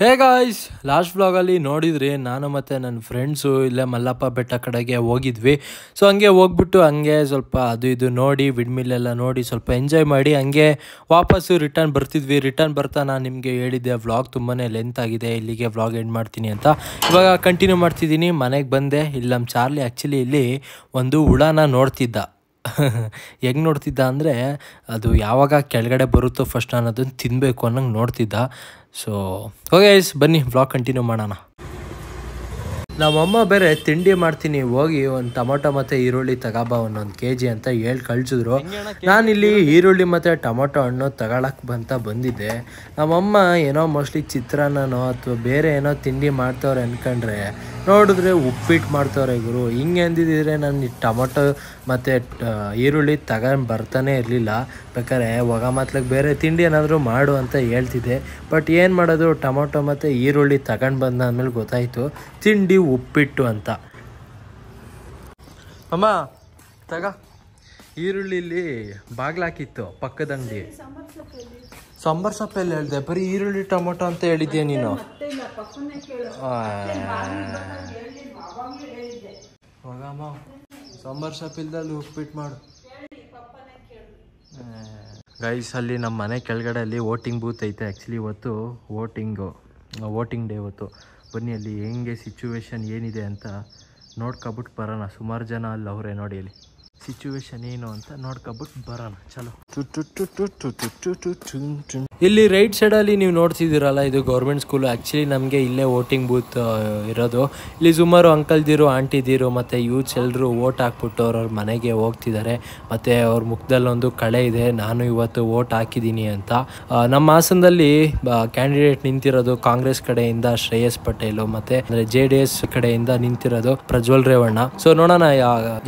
Hey guys, last ವ್ಲಾಗಲ್ಲಿ ನೋಡಿದ್ರಿ ನಾನು ಮತ್ತು ನನ್ನ ಫ್ರೆಂಡ್ಸು ಇಲ್ಲೇ ಮಲ್ಲಪ್ಪ ಬೆಟ್ಟ ಕಡೆಗೆ ಹೋಗಿದ್ವಿ. ಸೊ ಹಂಗೆ ಹೋಗ್ಬಿಟ್ಟು ಹಂಗೆ ಸ್ವಲ್ಪ ಅದು ಇದು ನೋಡಿ ವಿಡ್ಮಿಲ್ಲೆಲ್ಲ ನೋಡಿ ಸ್ವಲ್ಪ ಎಂಜಾಯ್ ಮಾಡಿ ಹಂಗೆ ವಾಪಸ್ಸು ರಿಟರ್ನ್ ಬರ್ತಿದ್ವಿ. ರಿಟರ್ನ್ ಬರ್ತಾ ನಾನು ನಿಮಗೆ ಹೇಳಿದ್ದೆ ವ್ಲಾಗ್ ತುಂಬಾ ಲೆಂತ್ ಆಗಿದೆ, ಇಲ್ಲಿಗೆ ವ್ಲಾಗ್ ಎಂಡ್ ಮಾಡ್ತೀನಿ ಅಂತ. ಇವಾಗ ಕಂಟಿನ್ಯೂ ಮಾಡ್ತಿದ್ದೀನಿ. ಮನೆಗೆ ಬಂದೆ. ಇಲ್ಲಿ ನಮ್ಮ ಚಾರ್ಲಿ ಆ್ಯಕ್ಚುಲಿ ಇಲ್ಲಿ ಒಂದು ಹುಳನ ನೋಡ್ತಿದ್ದ. ಹೆಂಗೆ ನೋಡ್ತಿದ್ದ ಅಂದರೆ ಅದು ಯಾವಾಗ ಕೆಳಗಡೆ ಬರುತ್ತೋ ಫಸ್ಟ್ ನಾನು ಅದನ್ನು ತಿನ್ನಬೇಕು ಅನ್ನೋಂಗೆ ನೋಡ್ತಿದ್ದ. ಸೊ ಓಕೆ ಬನ್ನಿ ವ್ಲಾಗ್ ಕಂಟಿನ್ಯೂ ಮಾಡೋಣ. ನಮ್ಮಮ್ಮ ಬೇರೆ ತಿಂಡಿ ಮಾಡ್ತೀನಿ ಹೋಗಿ ಒಂದು ಟೊಮೊಟೊ ಮತ್ತು ಈರುಳ್ಳಿ ತಗೋಬಾ ಒಂದೊಂದು kg ಅಂತ ಹೇಳಿ ಕಳಿಸಿದ್ರು. ನಾನಿಲ್ಲಿ ಈರುಳ್ಳಿ ಮತ್ತು ಟೊಮೊಟೊ ಹಣ್ಣು ತಗೊಳಕ್ಕೆ ಬಂದಿದ್ದೆ. ನಮ್ಮಮ್ಮ ಏನೋ ಮೋಸ್ಟ್ಲಿ ಚಿತ್ರಾನ್ನನೋ ಅಥವಾ ಬೇರೆ ಏನೋ ತಿಂಡಿ ಮಾಡ್ತವ್ರೆ ಅಂದ್ಕೊಂಡ್ರೆ ನೋಡಿದ್ರೆ ಉಪ್ಪಿಟ್ಟು ಮಾಡ್ತವ್ರೆ ಗುರು. ಹಿಂಗೆ ಅಂದಿದ್ದಿದ್ರೆ ನಾನು ಟೊಮೊಟೊ ಮತ್ತು ಈರುಳ್ಳಿ ತಗೊಂಡು ಬರ್ತಾನೆ ಇರಲಿಲ್ಲ. ಬೇಕಾದ್ರೆ ಒಗ ಮತ್ಲಿಗೆ ಬೇರೆ ತಿಂಡಿ ಏನಾದರೂ ಮಾಡು ಅಂತ ಹೇಳ್ತಿದ್ದೆ. ಬಟ್ ಏನು ಮಾಡೋದು, ಟೊಮೊಟೊ ಮತ್ತು ಈರುಳ್ಳಿ ತಗೊಂಡು ಬಂದಾದ್ಮೇಲೆ ಗೊತ್ತಾಯಿತು ತಿಂಡಿ ಉಪ್ಪಿಟ್ಟು ಅಂತ. ಅಮ್ಮ ತಗ ಈರುಳ್ಳಿಲಿ ಬಾಗ್ಲಾಕಿತ್ತು ಪಕ್ಕದ ಅಂಗಡಿ. ಸಾಂಬಾರ್ ಸೊಪ್ಪೆಲ್ಲ ಹೇಳಿದೆ, ಬರೀ ಈರುಳ್ಳಿ ಟೊಮೊಟೊ ಅಂತ ಹೇಳಿದ್ಯಾ ನೀನು. ಹೋಗಮ್ಮ, ಸಾಂಬಾರ್ ಸೊಪ್ಪು ಇಲ್ದಲ್ಲಿ ಉಪ್ಪಿಟ್ಟು ಮಾಡು. ಗೈಸ್, ಅಲ್ಲಿ ನಮ್ಮ ಮನೆ ಕೆಳಗಡೆ ಅಲ್ಲಿ ವೋಟಿಂಗ್ ಬೂತ್ ಐತೆ. ಆ್ಯಕ್ಚುಲಿ ಇವತ್ತು ವೋಟಿಂಗ್ ಡೇ ಇವತ್ತು. ಬನ್ನಿ ಅಲ್ಲಿ ಹೆಂಗೆ ಸಿಚುವೇಶನ್ ಏನಿದೆ ಅಂತ ನೋಡ್ಕೊಬಿಟ್ಟು ಬರೋಣ. ಸುಮಾರು ಜನ ಅಲ್ಲಿ ಅವರೇ ನೋಡಿ ಅಲ್ಲಿ ಸಿಚುವೇಶನ್ ಏನು ಅಂತ ನೋಡ್ಕೊಬಿಟ್ಟು ಬರೋಣ. ಚಲೋ. ಇಲ್ಲಿ ರೈಟ್ ಸೈಡಲ್ಲಿ ನೀವು ನೋಡ್ತಿದ್ದೀರಲ್ಲ, ಇದು ಗೌರ್ಮೆಂಟ್ ಸ್ಕೂಲು. ಆ್ಯಕ್ಚುಲಿ ನಮಗೆ ಇಲ್ಲೇ ವೋಟಿಂಗ್ ಬೂತ್ ಇರೋದು. ಇಲ್ಲಿ ಸುಮಾರು ಅಂಕಲ್ದಿರು ಆಂಟಿದಿರು ಮತ್ತು ಯೂತ್ಸ್ ಎಲ್ಲರೂ ವೋಟ್ ಹಾಕ್ಬಿಟ್ಟು ಅವ್ರವ್ರ ಮನೆಗೆ ಹೋಗ್ತಿದ್ದಾರೆ. ಮತ್ತು ಅವ್ರ ಮುಖದಲ್ಲೊಂದು ಕಳೆ ಇದೆ, ನಾನು ಇವತ್ತು ವೋಟ್ ಹಾಕಿದ್ದೀನಿ ಅಂತ. ನಮ್ಮ ಹಾಸನದಲ್ಲಿ ಕ್ಯಾಂಡಿಡೇಟ್ ನಿಂತಿರೋದು ಕಾಂಗ್ರೆಸ್ ಕಡೆಯಿಂದ ಶ್ರೇಯಸ್ ಪಟೇಲು, ಮತ್ತು JDS ಕಡೆಯಿಂದ ನಿಂತಿರೋದು ಪ್ರಜ್ವಲ್ ರೇವಣ್ಣ. ಸೊ ನೋಡೋಣ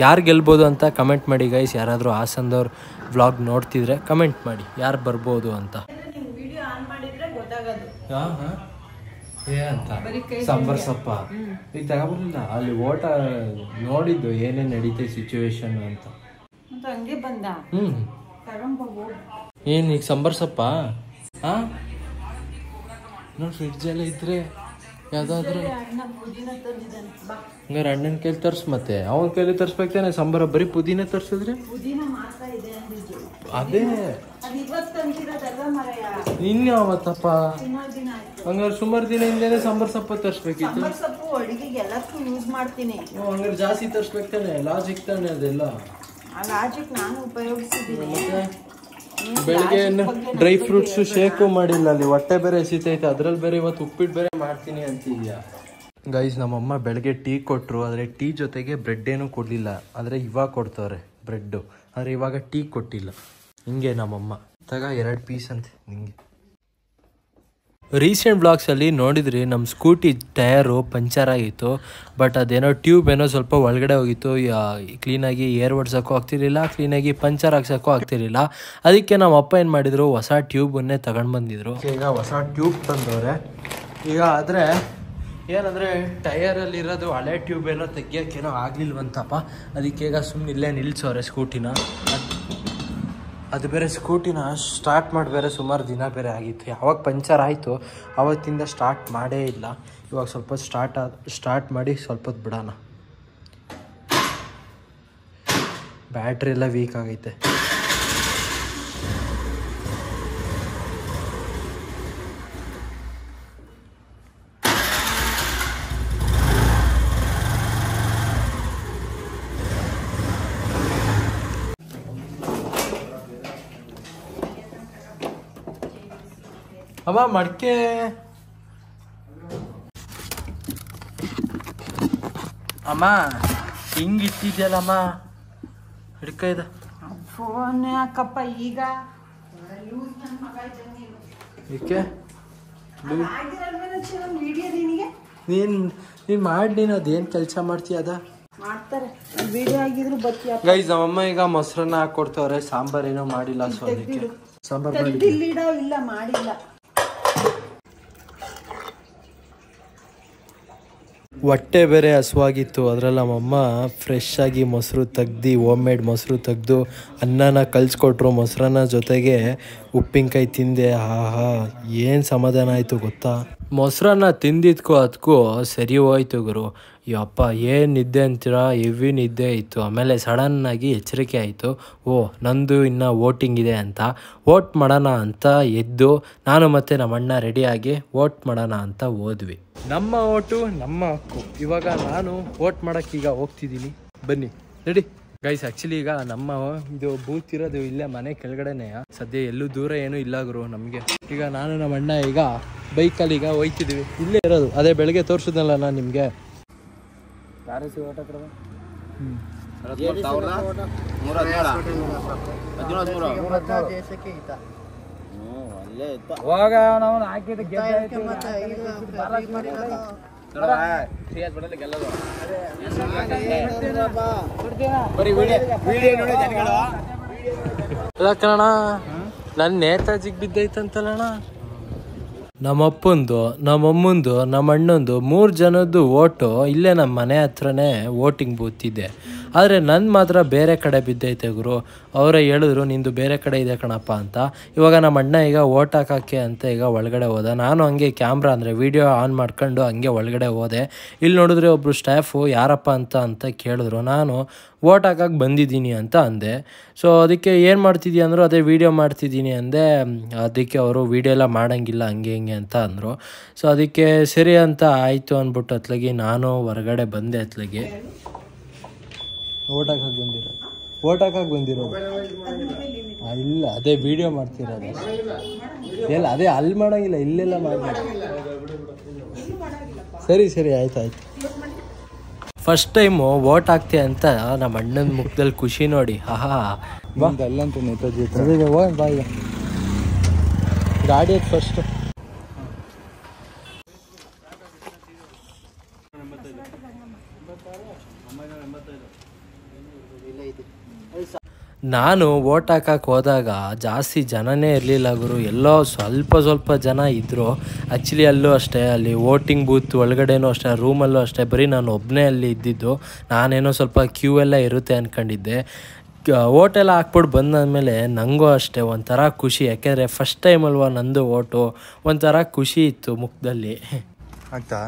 ಯಾರು ಗೆಲ್ಬೋದು ಅಂತ ಕಮೆಂಟ್ ಮಾಡಿ ಗೈಸ್. ಯಾರಾದರೂ ಹಾಸನದವ್ರು ವ್ಲಾಗ್ ನೋಡ್ತಿದ್ರೆ ಕಮೆಂಟ್ ಮಾಡಿ ಯಾರು ಬರ್ಬೋದು ಅಂತ. ಅಂತ ಸಾಂಬಾರ್ ಸೊಪ್ಪ ಈಗ ತಗೊಬರ್ಲಿಲ್ಲ. ಅಲ್ಲಿ ಓಟ ನೋಡಿದ್ದು ಏನೇನು ನಡೀತೈತೆ ಸಿಚುವೇಶನ್ ಅಂತ. ಏನು ಈಗ ಸಾಂಬಾರ್ ಸೊಪ್ಪ ನೋಡಿ ಫ್ರಿಡ್ಜ್ ಎಲ್ಲ ಇದ್ರೆ ಯಾವ್ದಾದ್ರು ಹಂಗಾರೆ ಅಣ್ಣನ ಕೈಲಿ ತರ್ಸ್. ಮತ್ತೆ ಅವನ ಕೈಲಿ ತರ್ಸ್ಬೇಕೇನೆ ಸಾಂಬಾರ. ಬರೀ ಪುದೀನ ತರ್ಸಿದ್ರೆ ಅದೇ ಇನ್ಯಾವತ್ತಪ್ಪ. ಹಂಗಾರೆ ಸುಮಾರು ದಿನ ಹಿಂದೆನೆ ಸಾಂಬಾರ್ ಸೊಪ್ಪು ತರ್ಸ್ಬೇಕಿತ್ತು. ಹಂಗಾರೆ ಜಾಸ್ತಿ ತರ್ಸ್ಬೇಕೇನೆ. ಲಾಜಿಕ್ ತಾನೆ ಅದೆಲ್ಲ. ಬೆಳಿಗ್ಗೆ ಡ್ರೈ ಫ್ರೂಟ್ಸ್ ಶೇಕು ಮಾಡಿಲ್ಲ, ಅಲ್ಲಿ ಹೊಟ್ಟೆ ಬೇರೆ ಎಸಿತೈತೆ. ಅದ್ರಲ್ಲಿ ಬೇರೆ ಇವತ್ತು ಉಪ್ಪಿಟ್ಟು ಬೇರೆ ಮಾಡ್ತೀನಿ ಅಂತಿದ್ಯಾ. ಗೈಸ್, ನಮ್ಮಮ್ಮ ಬೆಳಗ್ಗೆ ಟೀ ಕೊಟ್ಟರು, ಆದರೆ ಟೀ ಜೊತೆಗೆ ಬ್ರೆಡ್ ಏನೂ ಕೊಡಲಿಲ್ಲ. ಆದರೆ ಇವಾಗ ಕೊಡ್ತವ್ರೆ ಬ್ರೆಡ್ಡು, ಆದರೆ ಇವಾಗ ಟೀ ಕೊಟ್ಟಿಲ್ಲ. ಹಿಂಗೆ ನಮ್ಮಮ್ಮ. ತಗ 2 ಪೀಸ್ ಅಂತೆ ನಿಂಗೆ. ರೀಸೆಂಟ್ ಬ್ಲಾಗ್ಸಲ್ಲಿ ನೋಡಿದ್ರಿ ನಮ್ಮ ಸ್ಕೂಟಿ ಟಯರು ಪಂಚರ್ ಆಗಿತ್ತು. ಬಟ್ ಅದೇನೋ ಟ್ಯೂಬ್ ಏನೋ ಸ್ವಲ್ಪ ಒಳಗಡೆ ಹೋಗಿತ್ತು. ಕ್ಲೀನಾಗಿ ಏರ್ ಓಡಿಸೋಕ್ಕೂ ಆಗ್ತಿರ್ಲಿಲ್ಲ, ಕ್ಲೀನಾಗಿ ಪಂಚರ್ ಹಾಕ್ಸೋಕ್ಕೂ ಆಗ್ತಿರ್ಲಿಲ್ಲ. ಅದಕ್ಕೆ ನಮ್ಮ ಅಪ್ಪ ಏನು ಮಾಡಿದರು, ಹೊಸ ಟ್ಯೂಬನ್ನೇ ತಗೊಂಡು ಬಂದಿದ್ರು. ಈಗ ಹೊಸ ಟ್ಯೂಬ್ ತಂದವ್ರೆ. ಈಗ ಆದರೆ ಏನಂದರೆ ಟಯರಲ್ಲಿರೋದು ಹಳೆ ಟ್ಯೂಬ್ ಏನೋ ತೆಗಿಯೋಕ್ಕೇನೋ ಆಗಲಿಲ್ವಂತಪ್ಪ. ಅದಕ್ಕೆ ಈಗ ಸುಮ್ಮನೆ ಇಲ್ಲೇ ನಿಲ್ಲಿಸೋರೆ ಸ್ಕೂಟಿನ. ಅದು ಬೇರೆ ಸ್ಕೂಟಿನ ಸ್ಟಾರ್ಟ್ ಮಾಡಿ ಬೇರೆ ಸುಮಾರು ದಿನ ಬೇರೆ ಆಗಿತ್ತು. ಯಾವಾಗ ಪಂಚರ್ ಆಯಿತು ಆವತ್ತಿಂದ ಸ್ಟಾರ್ಟ್ ಮಾಡೇ ಇಲ್ಲ. ಇವಾಗ ಸ್ವಲ್ಪ ಸ್ಟಾರ್ಟ್ ಮಾಡಿ ಸ್ವಲ್ಪ ಹೊತ್ತು ಬಿಡೋಣ. ಬ್ಯಾಟ್ರಿ ಎಲ್ಲ ವೀಕ್ ಆಗೈತೆ. ಅಮ್ಮ ಮಡಕೆ ಅಮ್ಮ ಹಿಂಗಿಟ್ಟಿದ್ಯಲ್ಲಮ್ಮ, ಹಿಡ್ಕ ಇದೆ ಫೋನ್ ಯಾಕಪ್ಪ ಈಗ. ಏಕೆ ನೀನು ಮಾಡಿ ನೀನು ಅದೇನು ಕೆಲಸ ಮಾಡ್ತೀಯ ಅದ ಮಾಡ್ತಾರೆ. ವಿಡಿಯೋ ಆಗಿದ್ರು ಬರ್ತೀಯ. ಗೈಸ್, ನಮ್ಮಮ್ಮ ಈಗ ಮೊಸರನ್ನ ಹಾಕೊಡ್ತವ್ರೆ. ಸಾಂಬಾರ್ ಏನೋ ಮಾಡಿಲ್ಲ, ಸೊ ಅದಕ್ಕೆ ಸಾಂಬಾರ್ ಇಲ್ಲ ಮಾಡಿಲ್ಲ. ಹೊಟ್ಟೆ ಬೇರೆ ಹಸುವಾಗಿತ್ತು. ಅದರಲ್ಲಿ ನಮ್ಮಮ್ಮ ಫ್ರೆಶ್ ಆಗಿ ಮೊಸರು ತೆಗ್ದು, ಹೋಮ್ ಮೇಡ್ ಮೊಸರು ತೆಗೆದು ಅನ್ನನ ಕಲಿಸ್ಕೊಟ್ರು. ಮೊಸರನ್ನ ಜೊತೆಗೆ ಉಪ್ಪಿನಕಾಯಿ ತಿಂದೆ. ಆಹಾ, ಏನು ಸಮಾಧಾನ ಆಯಿತು ಗೊತ್ತಾ. ಮೊಸರನ್ನ ತಿಂದಿದ್ಕೋ ಅದಕ್ಕೂ ಸರಿ ಹೋಯ್ತು ಗುರು. ಯಪ್ಪ ಏನು ನಿದ್ದೆ ಅಂತೀರ, ಹೆವಿ ನಿದ್ದೆ ಇತ್ತು. ಆಮೇಲೆ ಸಡನ್ನಾಗಿ ಎಚ್ಚರಿಕೆ ಆಯಿತು, ನಂದು ಇನ್ನು ವೋಟಿಂಗ್ ಇದೆ ಅಂತ. ವೋಟ್ ಮಾಡೋಣ ಅಂತ ಎದ್ದು ನಾನು ಮತ್ತು ನಮ್ಮ ಅಣ್ಣ ರೆಡಿಯಾಗಿ ವೋಟ್ ಮಾಡೋಣ ಅಂತ ಹೋದ್ವಿ. ನಮ್ಮ ಓಟು ನಮ್ಮ ಹಕ್ಕು. ಇವಾಗ ನಾನು ವೋಟ್ ಮಾಡೋಕ್ಕೀಗ ಹೋಗ್ತಿದ್ದೀನಿ, ಬನ್ನಿ ರೆಡಿ ಗೈಸ್. ಆ್ಯಕ್ಚುಲಿ ಈಗ ನಮ್ಮ ಇದು ಬೂತ್ ಇರೋದು ಇಲ್ಲೇ ಮನೆ ಕೆಳಗಡೆನೇ, ಸದ್ಯ ಎಲ್ಲೂ ದೂರ ಏನೂ ಇಲ್ಲ ಗುರು ನಮಗೆ. ಈಗ ನಾನು ನಮ್ಮ ಅಣ್ಣ ಈಗ ಬೈಕಲ್ಲಿ ಈಗ ಹೋಯ್ತಿದ್ದೀವಿ, ಇಲ್ಲೇ ಇರೋದು. ಅದೇ ಬೆಳಗ್ಗೆ ತೋರಿಸಿದ್ನಲ್ಲ ನಾನು ನಿಮಗೆ. ಕಣ ನನ್ನ ನೇತಾಜಿಗೆ ಬಿದ್ದೈತಂತಲ್ಲಣ್ಣ. ನಮ್ಮಪ್ಪಂದು, ನಮ್ಮಮ್ಮಂದು, ನಮ್ಮ ಅಣ್ಣಂದು 3 ಜನದ್ದು ಓಟು ಇಲ್ಲೇ ನಮ್ಮ ಮನೆ ಹತ್ರನೇ ವೋಟಿಂಗ್ ಬೂತ್ ಇದೆ. ಆದರೆ ನನ್ನ ಮಾತ್ರ ಬೇರೆ ಕಡೆ ಬಿದ್ದೈತೆ ಗುರು. ಅವರೇ ಹೇಳಿದ್ರು ನಿಂದು ಬೇರೆ ಕಡೆ ಇದೆ ಕಣಪ್ಪ ಅಂತ. ಇವಾಗ ನಮ್ಮ ಅಣ್ಣ ಈಗ ವೋಟ್ ಹಾಕೋಕ್ಕೆ ಅಂತ ಈಗ ಒಳಗಡೆ ಹೋದ. ನಾನು ಹಂಗೆ ಕ್ಯಾಮ್ರಾ ಅಂದರೆ ವೀಡಿಯೋ ಆನ್ ಮಾಡ್ಕೊಂಡು ಹಂಗೆ ಒಳಗಡೆ ಹೋದೆ. ಇಲ್ಲಿ ನೋಡಿದ್ರೆ ಒಬ್ಬರು ಸ್ಟಾಫು ಯಾರಪ್ಪ ಅಂತ ಕೇಳಿದ್ರು. ನಾನು ವೋಟ್ ಹಾಕಕ್ಕೆ ಬಂದಿದ್ದೀನಿ ಅಂತ ಅಂದೆ. ಸೊ ಅದಕ್ಕೆ ಏನು ಮಾಡ್ತಿದ್ದೀಯ ಅಂದರು. ಅದೇ ವೀಡಿಯೋ ಮಾಡ್ತಿದ್ದೀನಿ ಅಂದೆ. ಅದಕ್ಕೆ ಅವರು ವೀಡಿಯೋ ಎಲ್ಲ ಮಾಡೋಂಗಿಲ್ಲ ಹಂಗೆ ಹಿಂಗೆ ಅಂತ ಅಂದರು. ಸೊ ಅದಕ್ಕೆ ಸರಿ ಅಂತ ಆಯಿತು ಅಂದ್ಬಿಟ್ಟು ಅತ್ಲಾಗಿ ನಾನು ಹೊರಗಡೆ ಬಂದೆ. ಅತ್ಲಾಗಿ ವೋಟ್ ಹಾಕಕ್ಕೆ ಬಂದಿರೋದು ಇಲ್ಲ, ಅದೇ ವೀಡಿಯೋ ಮಾಡ್ತಿರೋದು. ಎಲ್ಲ ಅದೇ ಅಲ್ಲಿ ಮಾಡೋಂಗಿಲ್ಲ, ಇಲ್ಲೆಲ್ಲ ಮಾಡಿ. ಸರಿ ಆಯ್ತು. ಫಸ್ಟ್ ಟೈಮು ವೋಟ್ ಹಾಕ್ತೆ ಅಂತ ನಮ್ಮ ಅಣ್ಣನ ಮುಖದಲ್ಲಿ ಖುಷಿ ನೋಡಿ. ಅಲ್ಲಂತೂ ನೇತಾಜಿ ಬಾ. ಈಗ ಗಾಡಿ ಫಸ್ಟ್ ನಾನು ವೋಟ್ ಹಾಕಕ್ಕೆ ಹೋದಾಗ ಜಾಸ್ತಿ ಜನನೇ ಇರಲಿಲ್ಲ ಗುರು. ಎಲ್ಲೋ ಸ್ವಲ್ಪ ಜನ ಇದ್ದರು. ಆ್ಯಕ್ಚುಲಿ ಅಲ್ಲೂ ಅಷ್ಟೇ, ಅಲ್ಲಿ ವೋಟಿಂಗ್ ಬೂತ್ ಒಳಗಡೆನೂ ಅಷ್ಟೇ, ರೂಮಲ್ಲೂ ಅಷ್ಟೇ ಬರೀ ನಾನು ಒಬ್ಬನೇ ಅಲ್ಲಿ ಇದ್ದಿದ್ದು. ನಾನೇನೋ ಸ್ವಲ್ಪ ಕ್ಯೂ ಎಲ್ಲ ಇರುತ್ತೆ ಅಂದ್ಕೊಂಡಿದ್ದೆ. ವೋಟೆಲ್ಲ ಹಾಕ್ಬಿಟ್ಟು ಬಂದಾದಮೇಲೆ ನನಗೂ ಅಷ್ಟೇ ಒಂಥರ ಖುಷಿ. ಯಾಕೆಂದರೆ ಫಸ್ಟ್ ಟೈಮ್ ಅಲ್ವಾ ನಂದು ವೋಟು. ಒಂಥರ ಖುಷಿ ಇತ್ತು ಮುಖದಲ್ಲಿ. ಆಗ್ತಾ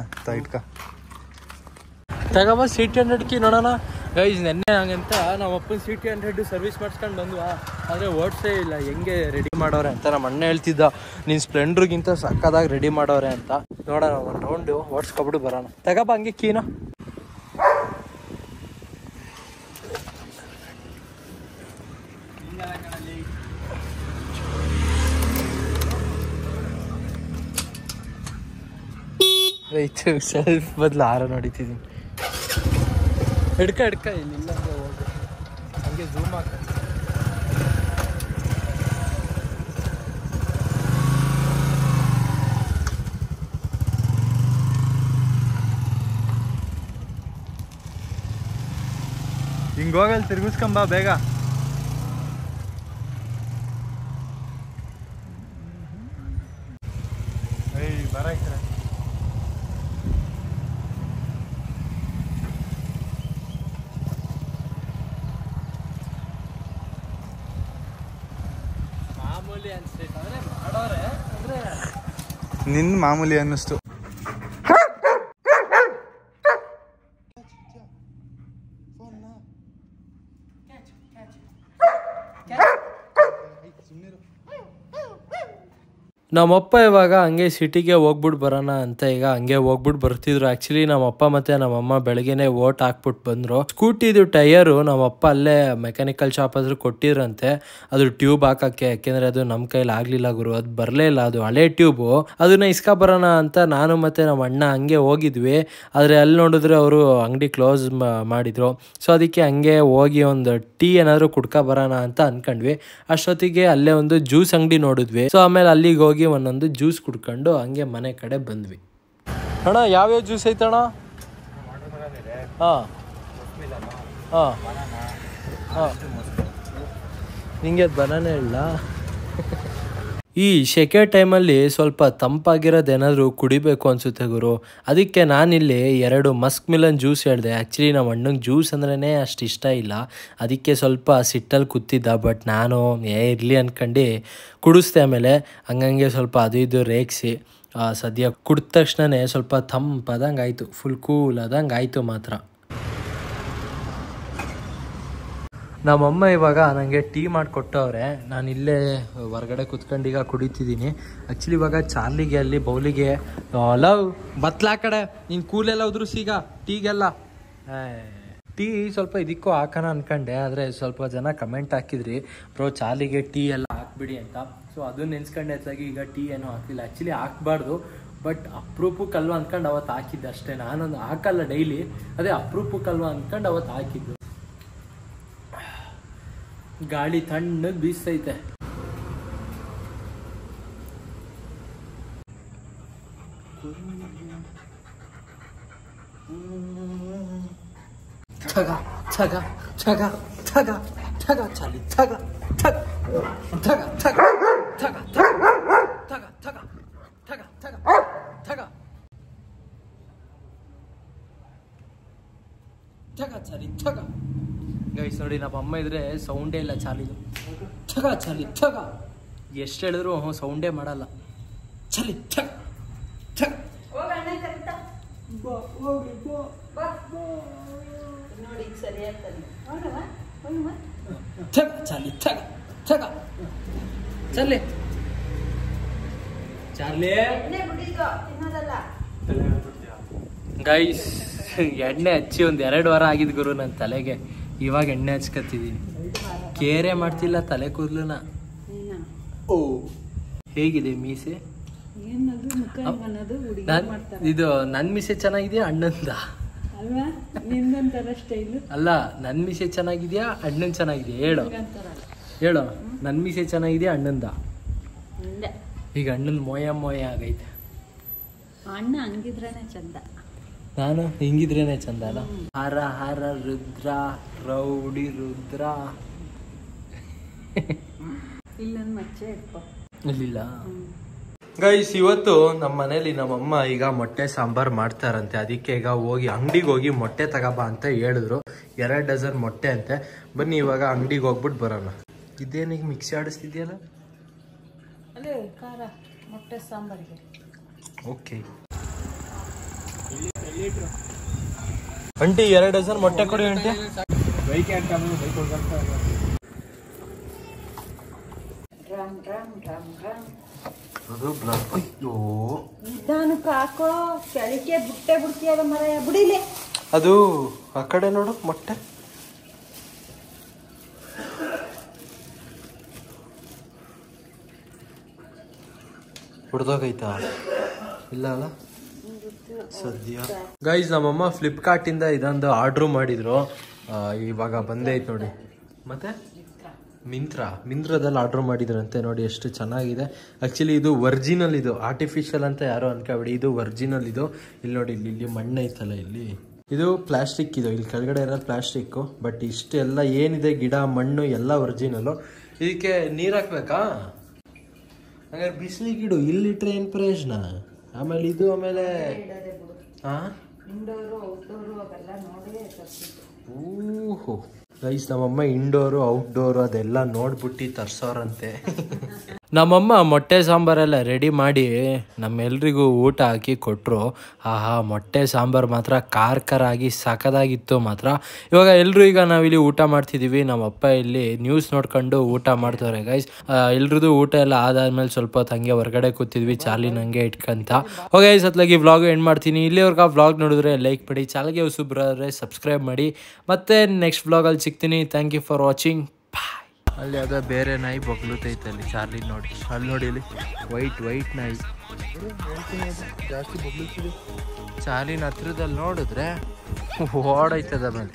ತಗೋಬ CT100 ಕಿ ನೋಡೋಣ ಗೈಸ್. ನೆನ್ನೆ ಹಂಗಂತ ನಮ್ಮ ಅಪ್ಪನ CT100 ಸರ್ವಿಸ್ ಮಾಡಿಸ್ಕೊಂಡು ಬಂದ್ವಾ. ಆದರೆ ಓಡಿಸೇ ಇಲ್ಲ. ಹೆಂಗೆ ರೆಡಿ ಮಾಡೋರೆ ಅಂತ ನಮ್ಮ ಅಣ್ಣ ಹೇಳ್ತಿದ್ದ, ನೀನು ಸ್ಪ್ಲೆಂಡ್ರಿಗಿಂತ ಸಕ್ಕದಾಗಿ ರೆಡಿ ಮಾಡೋರೆ ಅಂತ. ನೋಡೋಣ ಒಂದು ರೌಂಡು ಓಡಿಸ್ಕೊಬಿಟ್ಟು ಬರೋಣ. ತಗೋಬ ಹಂಗೆ ಕೀನ. ರೈತು ಸೆಲ್ಫ್ ಬದಲು ಆರ ನೋಡಿತಿದ್ದೀನಿ. ಹಿಡ್ಕ ಇಲ್ಲಿಲ್ಲ ಹೋಗಿ ಹಂಗೆ ಝೂಮ್ ಹಾಕ. ಹಿಂಗೋಗಲ್ಲಿ ತಿರ್ಗಿಸ್ಕೊಂಬ ಬೇಗ. ನಿನ್ನ ಮಾಮೂಲಿ ಅನ್ನಿಸ್ತು. ನಮ್ಮಪ್ಪ ಇವಾಗ ಹಂಗೆ ಸಿಟಿಗೆ ಹೋಗ್ಬಿಟ್ಟು ಬರೋಣ ಅಂತ ಈಗ ಹಂಗೆ ಹೋಗ್ಬಿಟ್ಟು ಬರ್ತಿದ್ರು. ಆ್ಯಕ್ಚುಲಿ ನಮ್ಮಪ್ಪ ಮತ್ತು ನಮ್ಮಮ್ಮ ಬೆಳಗ್ಗೆನೇ ವೋಟ್ ಹಾಕ್ಬಿಟ್ಟು ಬಂದರು. ಸ್ಕೂಟಿದು ಟೈರು ನಮ್ಮಪ್ಪ ಅಲ್ಲೇ ಮೆಕ್ಯಾನಿಕಲ್ ಶಾಪ್ ಆದರೂ ಕೊಟ್ಟಿದ್ರಂತೆ, ಅದು ಟ್ಯೂಬ್ ಹಾಕೋಕ್ಕೆ. ಯಾಕೆಂದರೆ ಅದು ನಮ್ಮ ಕೈಲಿ ಆಗಲಿಲ್ಲ ಗುರು, ಅದು ಬರಲೇ ಇಲ್ಲ. ಅದು ಹಳೆ ಟ್ಯೂಬು, ಅದನ್ನು ಇಸ್ಕೊ ಬರೋಣ ಅಂತ ನಾನು ಮತ್ತು ನಮ್ಮ ಅಣ್ಣ ಹಂಗೆ ಹೋಗಿದ್ವಿ. ಆದರೆ ಅಲ್ಲಿ ನೋಡಿದ್ರೆ ಅವರು ಅಂಗಡಿ ಕ್ಲೋಸ್ ಮಾಡಿದರು. ಸೊ ಅದಕ್ಕೆ ಹಂಗೆ ಹೋಗಿ ಒಂದು ಟೀ ಏನಾದರೂ ಕುಡ್ಕೊ ಬರೋಣ ಅಂತ ಅಂದ್ಕೊಂಡ್ವಿ. ಅಷ್ಟೊತ್ತಿಗೆ ಅಲ್ಲೇ ಒಂದು ಜ್ಯೂಸ್ ಅಂಗಡಿ ನೋಡಿದ್ವಿ. ಸೊ ಆಮೇಲೆ ಅಲ್ಲಿಗೆ ಹೋಗಿ ಒಂದೊಂದು ಜ್ಯೂಸ್ ಕುಡ್ಕೊಂಡು ಹಂಗೆ ಮನೆ ಕಡೆ ಬಂದ್ವಿ. ಅಣ್ಣ ಯಾವ್ಯಾವ ಜ್ಯೂಸ್ ಐತಣ್ಣ? ನಿಂಗೆ ಅದು ಬನಾನೆ ಇಲ್ಲ. ಈ ಸೆಕೆ ಟೈಮಲ್ಲಿ ಸ್ವಲ್ಪ ತಂಪಾಗಿರೋದೇನಾದರೂ ಕುಡಿಬೇಕು ಅನಿಸುತ್ತೆ ಗುರು. ಅದಕ್ಕೆ ನಾನಿಲ್ಲಿ 2 ಮಸ್ಕ್ ಮಿಲನ್ ಜ್ಯೂಸ್ ಹೇಳಿದೆ. ಆ್ಯಕ್ಚುಲಿ ನಮ್ಮ ಅಣ್ಣಂಗೆ ಜ್ಯೂಸ್ ಅಂದ್ರೇ ಅಷ್ಟು ಇಷ್ಟ ಇಲ್ಲ. ಅದಕ್ಕೆ ಸ್ವಲ್ಪ ಸಿಟ್ಟಲ್ಲಿ ಕೂತಿದ್ದ. ಬಟ್ ನಾನು ಇರಲಿ ಅಂದ್ಕೊಂಡು ಕುಡಿಸ್ದೆ. ಆಮೇಲೆ ಹಂಗಂಗೆ ಸ್ವಲ್ಪ ಅದು ಇದು ರೇಗಿಸಿ ಸದ್ಯ ಕುಡಿದ ತಕ್ಷಣವೇ ಸ್ವಲ್ಪ ತಂಪದಂಗೆ ಆಯಿತು, ಫುಲ್ ಕೂಲ್ ಆದಂಗೆ ಆಯಿತು ಮಾತ್ರ. ನಮ್ಮಮ್ಮ ಇವಾಗ ನನಗೆ ಟೀ ಮಾಡಿಕೊಟ್ಟವ್ರೆ. ನಾನು ಇಲ್ಲೇ ಹೊರಗಡೆ ಕುತ್ಕೊಂಡೀಗ ಕುಡಿತಿದ್ದೀನಿ. ಆ್ಯಕ್ಚುಲಿ ಇವಾಗ ಚಾರ್ಲಿಗೆ ಅಲ್ಲಿ ಬೌಲಿಗೆ ಲವ್ ಬತ್ಲಾ ಕಡೆ ನೀನು ಕೂಲೆಲ್ಲ ಉದ್ರು ಸೀಗ ಟೀಗೆಲ್ಲ ಟೀ ಸ್ವಲ್ಪ ಇದಕ್ಕೂ ಹಾಕೋಣ ಅಂದ್ಕೊಂಡೆ. ಆದರೆ ಸ್ವಲ್ಪ ಜನ ಕಮೆಂಟ್ ಹಾಕಿದ್ರಿ ಬ್ರೋ ಚಾರ್ಲಿಗೆ ಟೀ ಎಲ್ಲ ಹಾಕ್ಬಿಡಿ ಅಂತ. ಸೊ ಅದನ್ನ ನೆನ್ಸ್ಕೊಂಡೆ ಹೆಚ್ಚಾಗಿ ಈಗ ಟೀ ಏನೂ ಹಾಕಿಲ್ಲ. ಆ್ಯಕ್ಚುಲಿ ಹಾಕ್ಬಾರ್ದು, ಬಟ್ ಅಪ್ರೂಪಕ್ಕಲ್ವ ಅಂದ್ಕೊಂಡು ಅವತ್ತು ಹಾಕಿದ್ದೆ ಅಷ್ಟೇ. ನಾನೊಂದು ಹಾಕಲ್ಲ ಡೈಲಿ, ಅದೇ ಅಪ್ರೂಪಕ್ಕಲ್ವ ಅಂದ್ಕೊಂಡು ಅವತ್ತು ಹಾಕಿದ್ದು. ಗಾಳಿ ತಣ್ಣಗೆ ಬೀಸ್ತೈತೆ. ಠಗ ಠಗ ಠಗ ಠಗ ಠಗ ಚಾಲಿ ಠಗ ಠಗ ಠಗ ಠಗ ಠಗ ಠಗ ಠಗ ಠಗ ಠಗ ಠಗ ಠಗ ಚಾಲಿ ಠಗ. ಗೈಸ್ ನೋಡಿ, ನಮ್ಮ ಅಮ್ಮ ಇದ್ರೆ ಸೌಂಡೇ ಇಲ್ಲ ಚಾಲಿದು. ಠಗ ಚಾಲಿ ಠಗ ಎಷ್ಟು ಹೇಳಿದ್ರು ಸೌಂಡೇ ಮಾಡಲ್ಲ. ಚಾಲಿ ಠಗ ಠಗ ನೋಡಿ ಸರಿಯಾಗ್ತದೆ. ಠಗ ಚಾಲಿ ಠಗ ಠಗ ಚಾಲಿ ಚಾರ್ಲಿ. ಗೈಸ್ ಎಣ್ಣೆ ಹಚ್ಚಿ ಒಂದು 2 ವಾರ ಆಗಿದ್ ಗುರು ನನ್ನ ತಲೆಗೆ. ಇವಾಗ ಎಣ್ಣೆ ಹಚ್ಕತ್ತಿದ್ದೀನಿ. ಕೇರೆ ಮಾಡ್ತಿಲ್ಲ ತಲೆ ಕೂದಲುನ. ಓ ಹೇಗಿದೆ ಮೀಸೆ? ಇದು ನನ್ನ ಮೀಸೆ ಚೆನ್ನಾಗಿದೆಯಾ ಅಣ್ಣಂದ? ಅಲ್ಲ, ನನ್ನ ಮೀಸೆ ಚೆನ್ನಾಗಿದೆಯಾ ಅಣ್ಣನ್ ಚೆನ್ನಾಗಿದೆಯಾ ಹೇಳು ಹೇಳು. ನನ್ನ ಮೀಸೆ ಚೆನ್ನಾಗಿದೆಯಾ ಅಣ್ಣಂದ? ಈಗ ಅಣ್ಣನ್ ಮೋಯ ಮೋಯ ಆಗೈತೆ. ಅಣ್ಣ ಹಂಗಿದ್ರೇನೆ ಚಂದ, ನಾನು ಹಿಂಗಿದ್ರೇನೆ ಚಂದ ಅಲ್ಲ. ಹರ ಹರ ರುದ್ರ ರೌಡಿ ರುದ್ರ. ಇಲ್ಲೊಂದು ಮಚ್ಚೆ ಇಟ್ಕೊ. ಇಲ್ಲಿಲ್ಲ. ಗೈಸ್ ಇವತ್ತು ನಮ್ಮ ಮನೇಲಿ ನಮ್ಮಮ್ಮ ಈಗ ಮೊಟ್ಟೆ ಸಾಂಬಾರ್ ಮಾಡ್ತಾರಂತೆ. ಅದಕ್ಕೆ ಈಗ ಹೋಗಿ ಅಂಗಡಿಗೆ ಹೋಗಿ ಮೊಟ್ಟೆ ತಗೋಬಾ ಅಂತ ಹೇಳಿದ್ರು. 2 ಡಜನ್ ಮೊಟ್ಟೆ ಅಂತೆ. ಬನ್ನಿ ಇವಾಗ ಅಂಗಡಿಗೆ ಹೋಗ್ಬಿಟ್ಟು ಬರೋಣ. ಇದೇನೀಗ ಮಿಕ್ಸಿ ಆಡಿಸ್ತಿದ್ಯಲ್ಲ? ಅಲ್ಲೇ ಖಾರ ಮೊಟ್ಟೆ ಸಾಂಬಾರಿಗೆ. ಓಕೆ ಆಂಟಿ 2 ಡಜನ್ ಮೊಟ್ಟೆ ಕೊಡಿ ಆಂಟಿ. ಅದು ಅಯ್ಯೋ ನಿಧಾನಕ್ಕೆ ಹಾಕೋ, ಕೆಳಕ್ಕೆ ಬುಟ್ಟೆ ಬಿಡ್ತೀಯದ ಮರ ಬಿಡಿಲಿ. ಅದು ಆ ಕಡೆ ನೋಡು ಮೊಟ್ಟೆ. ಹುಡ್ದೋಗೈತಾ? ಇಲ್ಲ ಅಲ್ಲ ಸದ್ಯ. ಗೈಸ್ ನಮ್ಮಮ್ಮ ಫ್ಲಿಪ್ಕಾರ್ಟ್ ಇಂದ ಇದೊಂದು ಆರ್ಡ್ರ್ ಮಾಡಿದ್ರು. ಇವಾಗ ಬಂದೈತೆ ನೋಡಿ. ಮತ್ತೆ ಮಿಂತ್ರದಲ್ಲಿ ಆರ್ಡ್ರ್ ಮಾಡಿದ್ರಂತೆ. ನೋಡಿ ಎಷ್ಟು ಚೆನ್ನಾಗಿದೆ. ಆ್ಯಕ್ಚುಲಿ ಇದು ಒರಿಜಿನಲ್, ಇದು ಆರ್ಟಿಫಿಷಿಯಲ್ ಅಂತ ಯಾರೋ ಅನ್ಕೋಬೇಡಿ, ಇದು ಒರಿಜಿನಲ್. ಇದು ಇಲ್ಲಿ ನೋಡಿ, ಇಲ್ಲಿ ಮಣ್ಣು ಐತಲ್ಲ, ಇದು ಪ್ಲಾಸ್ಟಿಕ್. ಇದು ಇಲ್ಲಿ ಕೆಳಗಡೆ ಇರೋದು ಪ್ಲಾಸ್ಟಿಕ್ಕು. ಬಟ್ ಇಷ್ಟೆಲ್ಲ ಏನಿದೆ ಗಿಡ ಮಣ್ಣು ಎಲ್ಲ ಒರಿಜಿನಲ್ಲು. ಇದಕ್ಕೆ ನೀರು ಹಾಕ್ಬೇಕಾ? ಹಾಗಾದ್ರೆ ಬಿಸಿಲಿಗೆ ಇಡು, ಇಲ್ಲಿಟ್ರೆ ಏನು ಪ್ರಯೋಜನ? ಆಮೇಲೆ ಇದು ಆಮೇಲೆ ಓಹೋ ಗೈಸ್, ನಮ್ಮಮ್ಮ ಇಂಡೋರು ಔಟ್ಡೋರು ಅದೆಲ್ಲ ನೋಡ್ಬಿಟ್ಟು ತರ್ಸೋರಂತೆ. ನಮ್ಮಮ್ಮ ಮೊಟ್ಟೆ ಸಾಂಬಾರೆಲ್ಲ ರೆಡಿ ಮಾಡಿ ನಮ್ಮೆಲ್ರಿಗೂ ಊಟ ಹಾಕಿ ಕೊಟ್ಟರು. ಆಹಾ, ಮೊಟ್ಟೆ ಸಾಂಬಾರು ಮಾತ್ರ ಖಾರ ಆಗಿ ಸಖತ್ತಾಗಿತ್ತು ಮಾತ್ರ. ಇವಾಗ ಎಲ್ಲರೂ ಈಗ ನಾವಿಲ್ಲಿ ಊಟ ಮಾಡ್ತಿದ್ದೀವಿ. ನಮ್ಮಪ್ಪ ಇಲ್ಲಿ ನ್ಯೂಸ್ ನೋಡ್ಕೊಂಡು ಊಟ ಮಾಡ್ತಾರೆ ಗೈಸ್. ಎಲ್ರದ್ದು ಊಟ ಎಲ್ಲ ಆದಾದ್ಮೇಲೆ ಸ್ವಲ್ಪ ಹೊತ್ತು ಹಂಗೆ ಹೊರಗಡೆ ಕೂತಿದ್ವಿ, ಚಾರ್ಲಿ ನಂಗೆ ಇಟ್ಕೊಂತ. ಹೋಗಿ ಸತ್ಲಾಗಿ ವ್ಲಾಗ್ ಎಂಡ್ ಮಾಡ್ತೀನಿ. ಇಲ್ಲಿವರೆಗೆ ವ್ಲಾಗ್ ನೋಡಿದ್ರೆ ಲೈಕ್ ಮಾಡಿ, ಚಾನಲ್ಗೆ ಹೊಸಬ್ರಾದ್ರೆ ಸಬ್ಸ್ಕ್ರೈಬ್ ಮಾಡಿ. ಮತ್ತೆ ನೆಕ್ಸ್ಟ್ ವ್ಲಾಗಲ್ಲಿ ಸಿಗ್ತೀನಿ. Thank you for watching. ಅಲ್ಲಿ ಅದ ಬೇರೆ ನಾಯಿ ಬಗ್ಲುತ್ತೈತೆ ಅಲ್ಲಿ ಚಾರ್ಲಿ ನೋಡಿ. ಅಲ್ಲಿ ನೋಡಿ, ಇಲ್ಲಿ ವೈಟ್ ನಾಯಿ ಜಾಸ್ತಿ ಬಗ್ಲುತ್ತಿದೆ. ಚಾರ್ಲಿನ ಹತ್ರದಲ್ಲಿ ನೋಡಿದ್ರೆ ಓಡೈತದ ಮೇಲೆ.